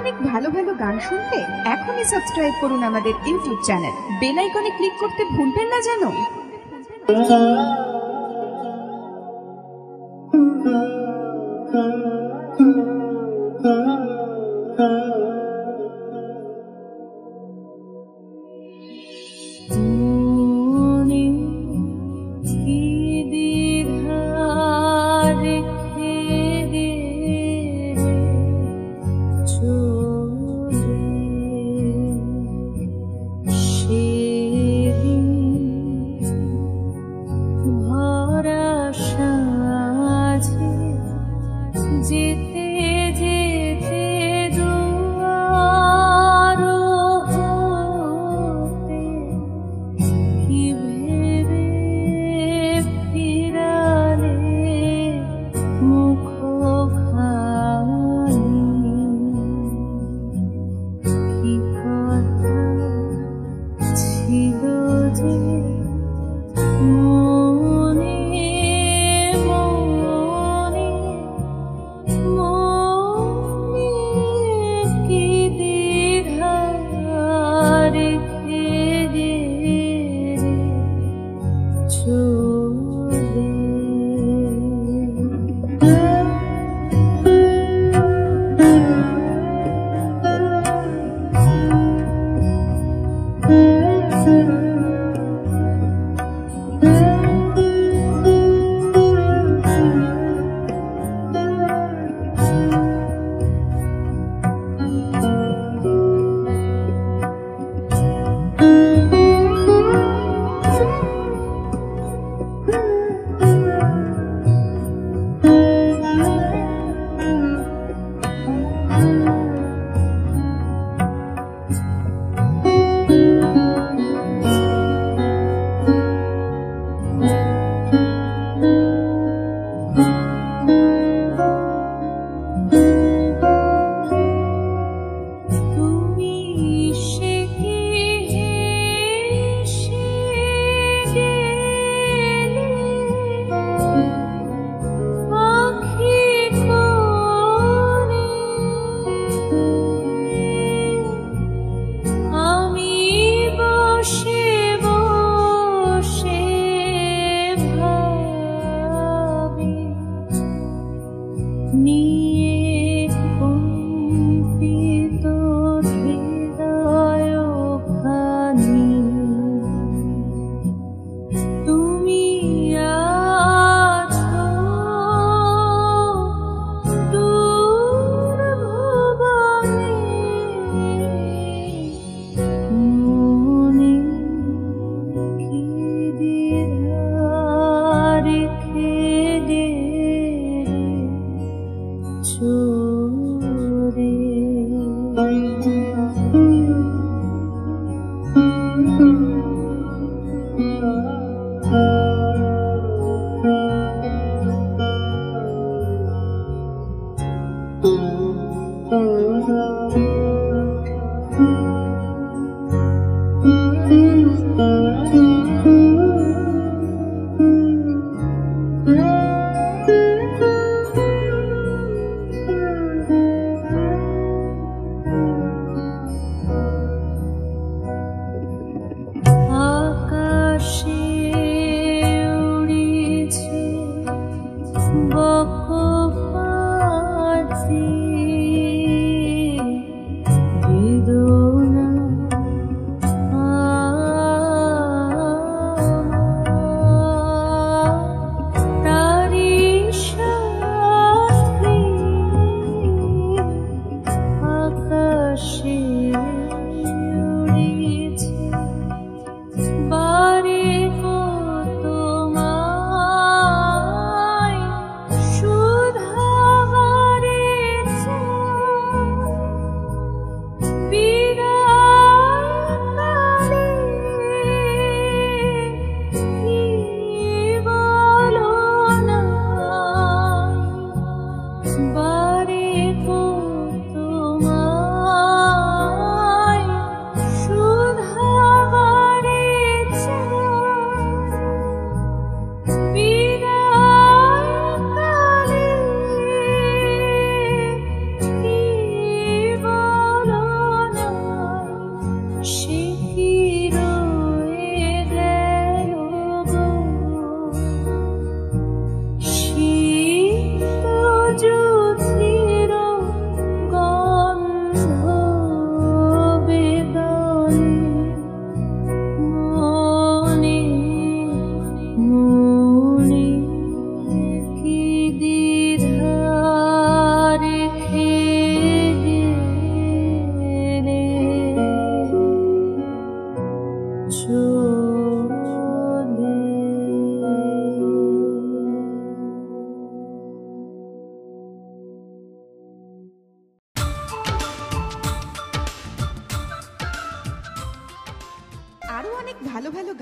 অনেক ভালো ভালো গান শুনতে এখনই সাবস্ক্রাইব করুন আমাদের ইউটিউব চ্যানেল। বেল আইকনে ক্লিক করতে ভুলবেন না যেন।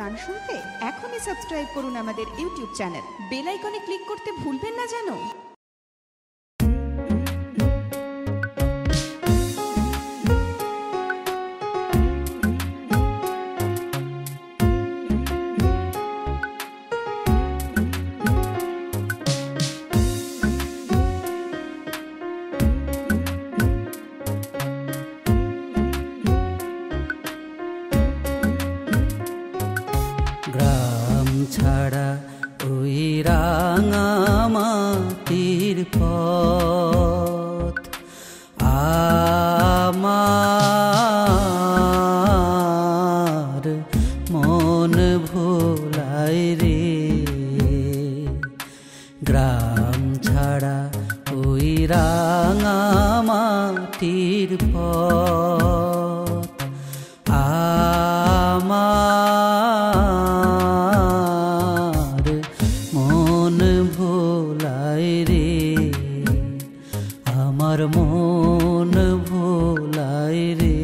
গান শুনতে এখনই সাবস্ক্রাইব করুন আমাদের ইউটিউব চ্যানেল। বেল আইকনে ক্লিক করতে ভুলবেন না যেন। গ্রাম ছাড়া ওই রাঙা মাটির পথ আমার মন ভোলায় রে। গ্রাম ছাড়া ওই রাঙা মাটির পথ আমার মন ভোলায় রে, আমার মন ভোলায় রে।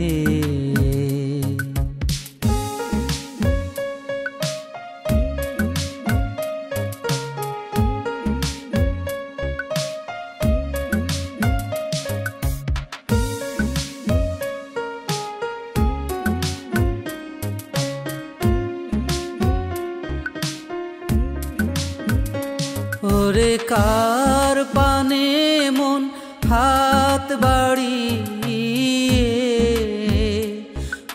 ওরে কার পানে মন হাত বাড়িয়ে,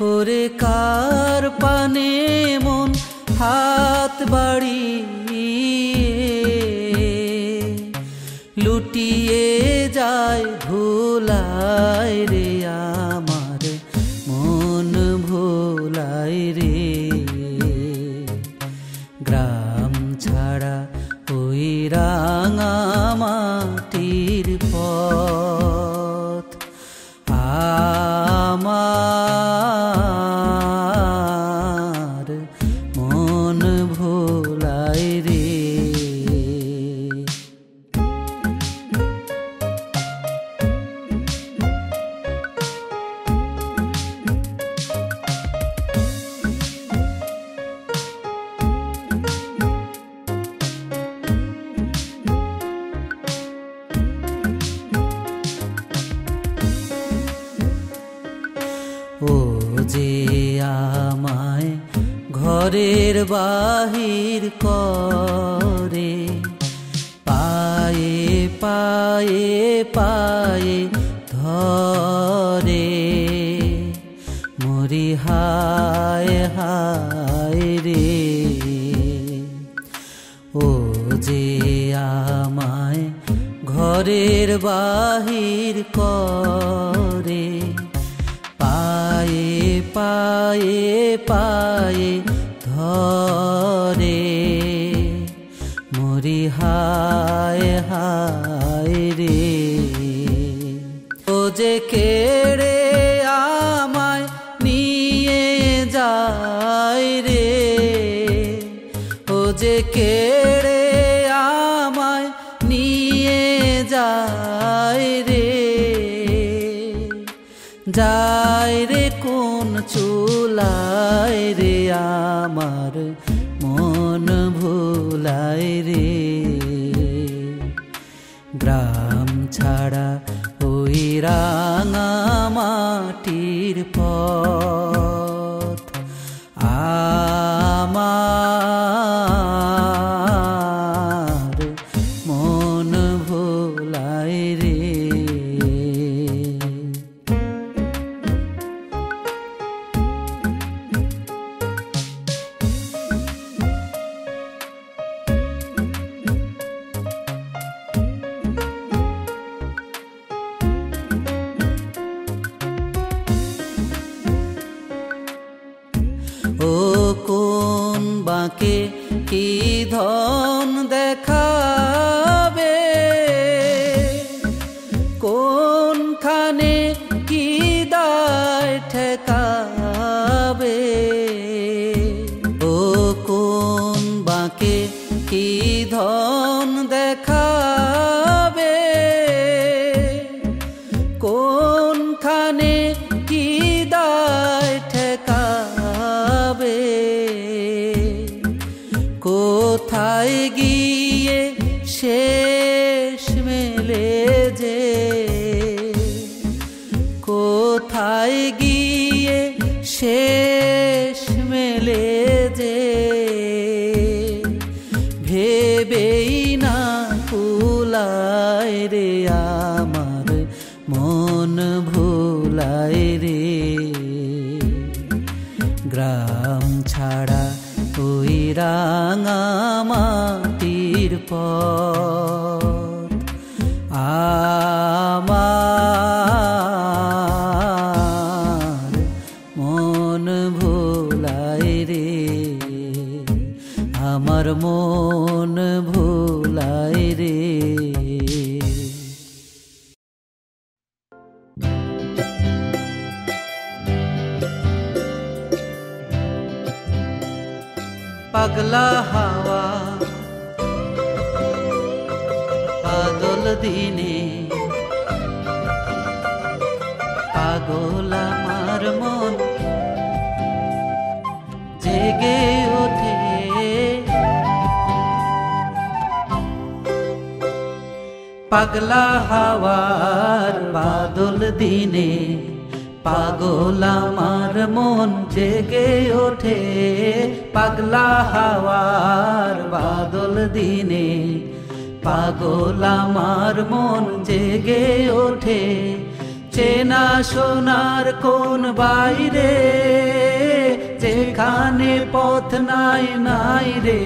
ওরে কার পানে মন হাত বাড়িয়ে লুটিয়ে যায় ভোলায় রে, আমার মন ভোলায় রে। গ্রাম ছাড়া ওই রাঙা মাটির পথ আমার মন ভোলায় রে। ও যে আমায় ঘরের বাহির করে, পায়ে পায়ে পায়ে ধরে, মরি হায় হায় রে। ও যে আমায় ঘরের বাহির করে, পায়ে পায়ে পায়ে ধরে, মরি হায় হায় রে। ও যে কেড়ে আমায় নিয়ে যায় রে, ও যে কেড়ে আমায় নিয়ে যায় রে, যায় রে কোন চুলায় রে, আমার মন ভোলায় রে। গ্রাম ছাড়া ওই রাঙা মাটির পথ আমার মন ভোলায় রে। ও কোন বাঁকে কি ধন দেখাবে, কোনখানে কি দায় ঠেকাবে, ও কোন বাঁকে কি ধন দেখাবে, কোনখানে কি দায় ঠেকাবে। শেষ মেলে যে, কোথায় গিয়ে শেষ মেলে যে, ভেবেই না কুলায় রে আমার মন ভুলায় রে। গ্রাম ছাড়া ওই রাঙা মাটির পথ আমার মন ভুলায় রে, আমার মন ভুলায় রে। পাগলা হাওয়া বাদল দিনে, পাগল আমার মন জেগে ওঠে। পাগলা হাওয়ার বাদল দিনে, পাগল আমার মন জেগে ওঠে। পাগলা হাওয়ার বাদল দিনে, পাগল আমার মন জেগে ওঠে। চেনা সোনার কোন বাইরে, যেখানে পথ নাই নাই রে।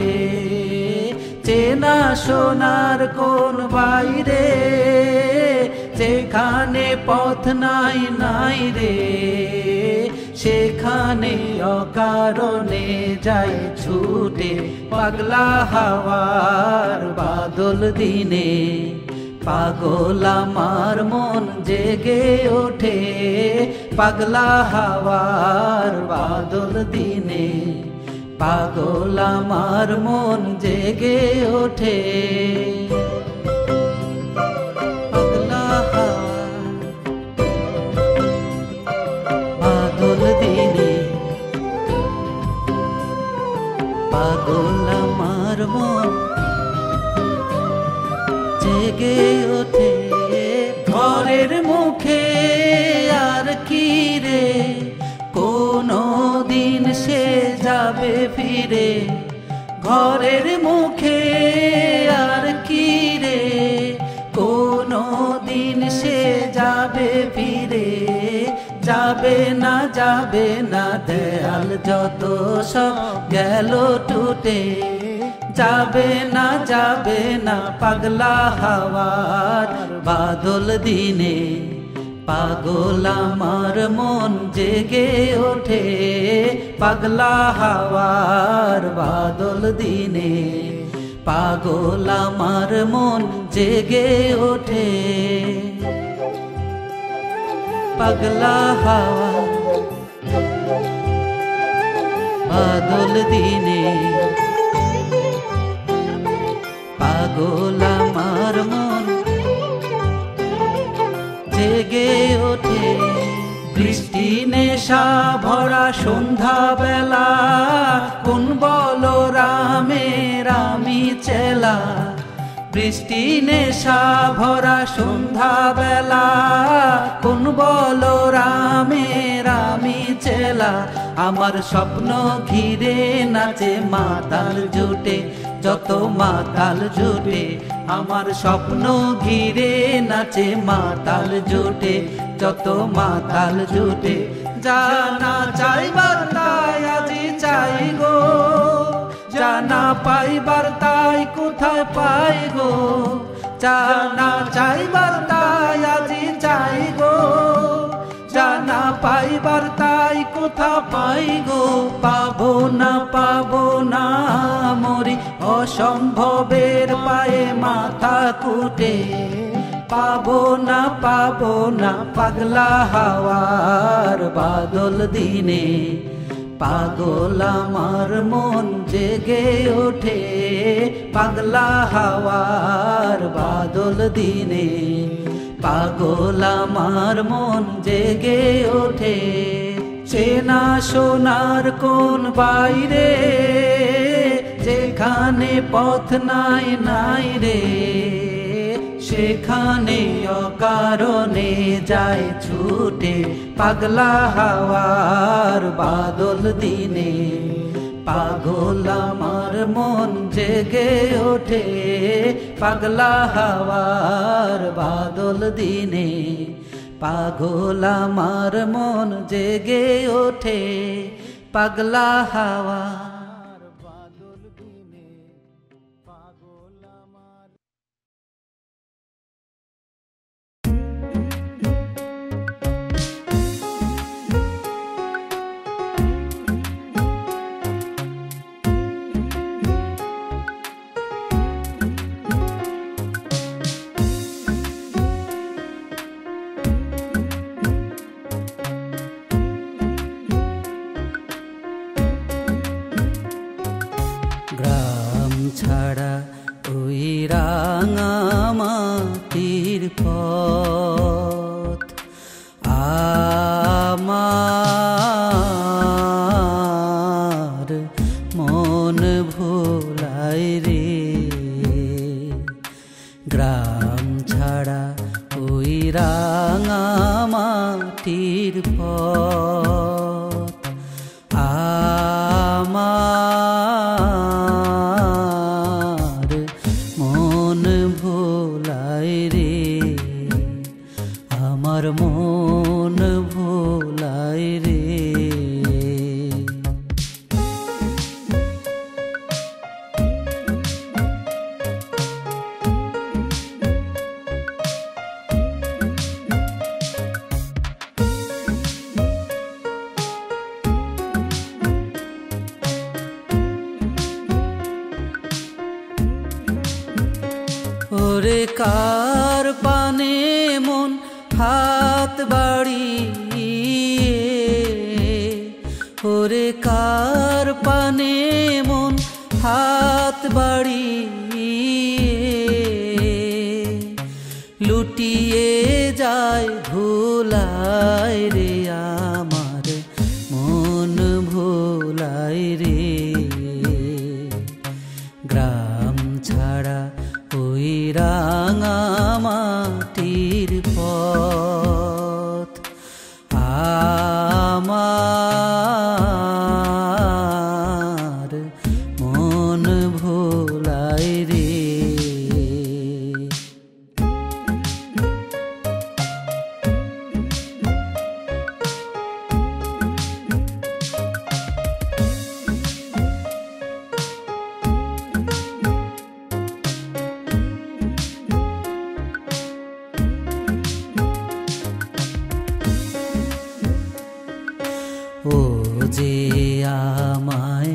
চেনা সোনার কোন বাইরে, যেখানে পথ নাই নাই রে। সেখানে অকারণে যাই ছুটে। পাগলা হাওয়ার বাদল দিনে, পাগল আমার মন জেগে ওঠে। পাগলা হাওয়ার বাদল দিনে, পাগল আমার মন জেগে ওঠে। পাগলা হাওয়ার বাদল দিনে, পাগল আমার মন জেগে ওঠে। ঘরের মুখে আর কি রে, কোনো দিন সে যাবে ফিরে। ঘরের মুখে আর কি রে, কোনো দিন সে যাবে ফিরে। যাবে না দেয়াল যত সব গেল টুটে। যাবে না পাগলা হাওয়ার বাদল দিনে, পাগল আমার মন জেগে ওঠে। পাগলা হাওয়ার বাদল দিনে, পাগল আমার মন জেগে ওঠে। পাগলা হাওয়া বাদল দিনে, পাগল আমার মন জেগে ওঠে। বৃষ্টি নেশা ভরা সন্ধ্যা বেলা, কোন বলো রামের আমি চেলা। বৃষ্টি নেশা ভরা সন্ধ্যা বেলা, কোন বলো রামের আমি চেলা। আমার স্বপ্ন ঘিরে নাচে মাতাল জুটে, যত মাতাল জুটে। আমার স্বপ্ন ঘিরে নাচে মাতাল জুটে, যত মাতাল জুটে। জানা চাইবার তাই আজি চাই গো, জানা পাইবার তাই কোথায় পাই গো। জানা চাইবার তাই আজি চাই গো, জানা পাইবার তাই কোথা পাই গো। পাবো না মরি, অসম্ভবের পায়ে মাথা কুটে। পাবো না পাগলা হাওয়ার বাদল দিনে, পাগল আমার মন জেগে ওঠে। পাগলা হাওয়ার বাদল দিনে, পাগল আমার মন জেগে ওঠে। চেনা সোনার কোন বাইরে, যেখানে পথ নাই নাই রে। সেখানে অকারণে যায় ছুটে পাগলা হাওয়ার বাদল দিনে। পাগল আমার মন জেগে ওঠে পাগলা হাওয়ার বাদল দিনে। পাগল আমার মন জেগে ওঠে পাগলা হাওয়ার বাদল দিনে। পাগল আমার গ্রাম ছাড়া ওই রাঙা মাটির পথ আমার মন ভোলায় রে। গ্রাম ছাড়া ওই রাঙা মাটির পথ আমার মন ভোলায় রে। আমার মন ভোলায় রে। ওরে কার পানে মন হাত বাড়িয়ে, ওরে কার পানে মন হাত বাড়িয়ে লুটিয়ে যায় ভোলায় রে। আমার মন ভোলায় রে। গ্রাম ছাড়া ওই রাঙা মাটির পথ আমার মন ভোলায় রে। ও যে আমায়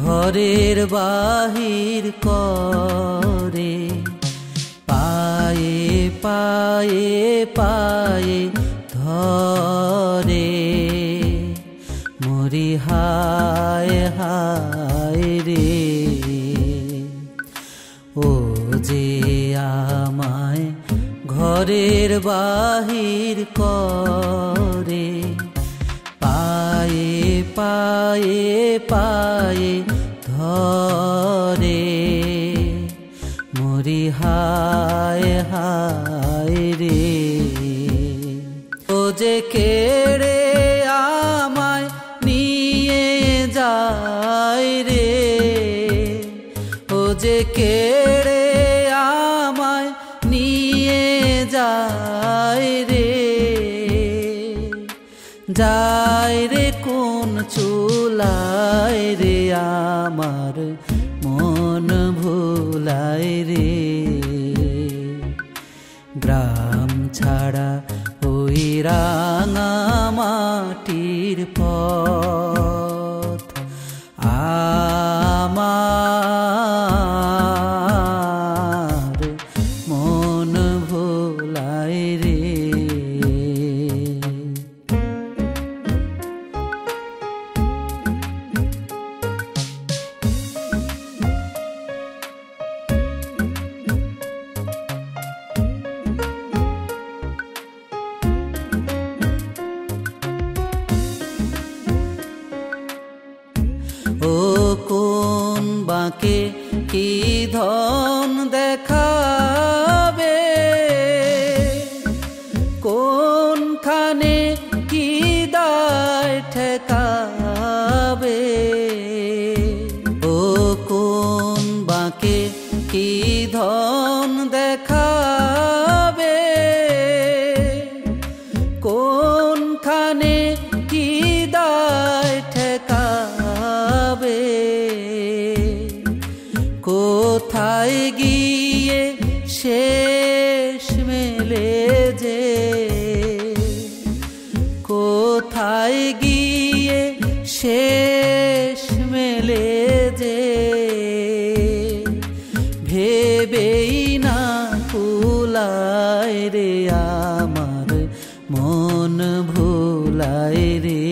ঘরের বাহির করে, পায়ে পায়ে পায়ে ধরে মরি হায় হায় রে। ও যে আমায় ঘরের বাহির করে, পায়ে পায়ে পায়ে ধরে মরি হায় হায় রে। ও যে কেড়ে আমায় নিয়ে যায় রে। ও যে কেড়ে আমায় নিয়ে যায় রে। যায় রে কোন চুলায় রে। আমার মন ভোলায় রে। গ্রাম ছাড়া ওই রাঙা মাটির পথ আমার মন ভোলায় রে। ও কোন বাঁকে কি ধন দেখাবে, ধন দেখাবে, কোনখানে কি দায় ঠেকাবে, কোথায় গিয়ে শেষ মেলে যে, কোথায় গিয়ে শেষ মেলে যে, ভেবেই না কুলায় রে আমার মন ভুলায় রে।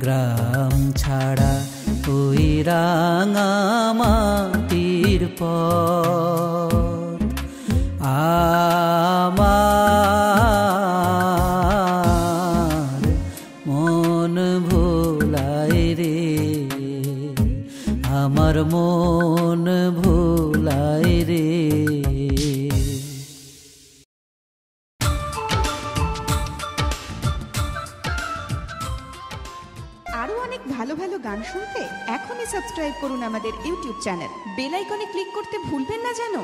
গ্রাম ছাড়া ওই রাঙা মাটির পথ আমার মন ভুলায় রে, আমার মন ভুলায় রে। আরো অনেক ভালো ভালো গান শুনতে এখনই সাবস্ক্রাইব করুন আমাদের ইউটিউব চ্যানেল। বেল আইকনে ক্লিক করতে ভুলবেন না যেন।